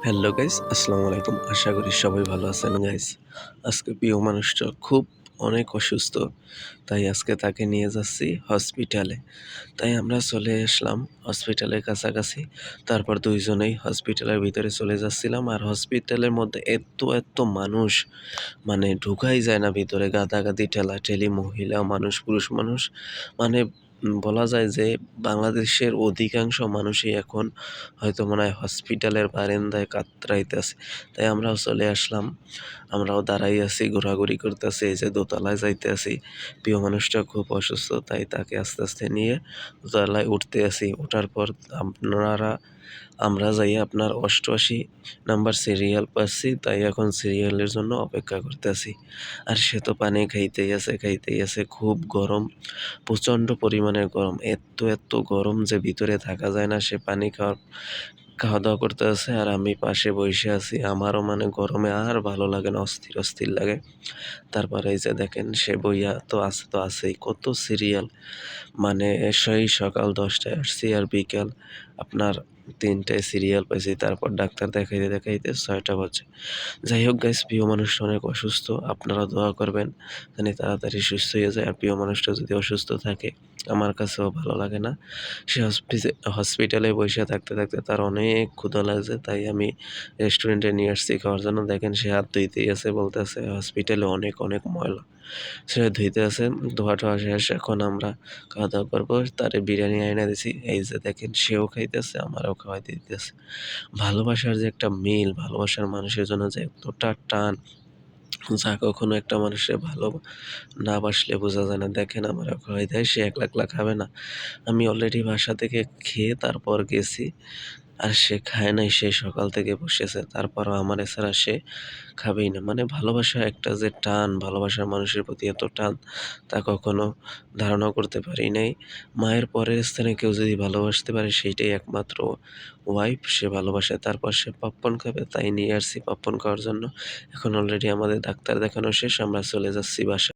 Hello guys, আসসালামু আলাইকুম। আশা করি সবাই ভালো আছেন গাইস। আজকে প্রিয় মানুষটা খুব অনেক অসুস্থ। তাই আজকে তাকে নিয়ে যাচ্ছি হসপিটালে। তাই আমরা চলে আসলাম হসপিটালের কাছাকাছি। তারপর ২ জনেই হসপিটালের ভিতরে চলে যাচ্ছিলাম। আর হসপিটালের মধ্যে এত মানুষ মানে ঢুকাই যায় না ভিতরে। গাদাগাদি, ঠেলাঠেলি, মহিলা মানুষ, পুরুষ মানুষ। মানে বলা যায় যে বাংলাদেশের অধিকাংশ মানুষই এখন হয়তো মনে হয় হসপিটালের বারান্দায় কাতরাইতেছে। তাই আমরাও চলে আসলাম। আমরাও দাঁড়াই আছি, ঘোরাঘুরি করতেছি। এই যে দোতলায় যাইতে আছি। প্রিয় মানুষটা খুব অসুস্থ, তাই তাকে আস্তে নিয়ে দোতলায় উঠতে আছি। ওঠার পর আপনারা আমরা যাইয়া আপনার ৮৮ নাম্বার সিরিয়াল পাচ্ছি, তাই এখন সিরিয়ালের জন্য অপেক্ষা করতেছি। আর সে তো পানি খাইতেই আছে। খুব গরম, প্রচণ্ড পরিমাণের গরম। এত গরম যে ভিতরে থাকা যায় না। সে পানি খাওয়া-দাওয়া করতেছে আর আমি পাশে বইসে আছি। আমারও মানে গরমে আর ভালো লাগে না, অস্থির লাগে। তারপরে এই যে দেখেন সে বইয়া তো আছেই। কত সিরিয়াল মানে সেই সকাল ১০ টায় আসছি আর বিকাল আপনার ৩ টায় সিরিয়াল পাইছি। তারপর ডাক্তার দেখাইতে ৬ টা বাজে। যাই হোক গাইস, প্রিয় মানুষটা অনেক অসুস্থ। আপনারা দোয়া করবেন জানি তাড়াতাড়ি সুস্থ হয়ে যায়। আর প্রিয় মানুষটা যদি অসুস্থ থাকে আমার কাছেও ভালো লাগে না। সে হসপিটালে বইসা থাকতে তার অনেক ক্ষুধা লাগছে। তাই আমি রেস্টুরেন্টে নিয়ে আসছি খাওয়ার জন্য। দেখেন সে হাত ধুইতেই আছে, বলতেছে হসপিটালে অনেক ময়লা। সে ধুইতে আছে, ধোয়া-টোয়া শেষ। এখন আমরা খাওয়া-দাওয়া করবো। তারে বিরিয়ানি আইনা দিছি। এই যে দেখেন সেও খাইতেছে, আমারও খাওয়াইতে দিতেছে। ভালোবাসার যে একটা মিল, ভালোবাসার মানুষের জন্য যে এতটা টান, যা কখনো একটা মানুষের না বাসলে বোঝা যায় না। দেখেন আমারও খাওয়াই দেয়। সে একলা খাবে না। আমি অলরেডি বাসা থেকে খেয়ে তারপর গেছি। আর সে খায় নাই, সে সকাল থেকে বসেছে। তারপরও আমারে ছাড়া সে খাবেই না। মানে ভালোবাসা একটা যে টান, ভালোবাসার মানুষের প্রতি এত টান তা কখনো ধারণাও করতে পারি নাই। মায়ের পরের স্থানে কেউ যদি ভালোবাসতে পারে সেইটাই একমাত্র ওয়াইফ। সে ভালোবাসে। তারপর সে পপকর্ন খাবে, তাই নিয়ে আসছি পপকর্ন খাওয়ার জন্য। এখন অলরেডি আমাদের ডাক্তার দেখানো শেষ। আমরা চলে যাচ্ছি বাসায়।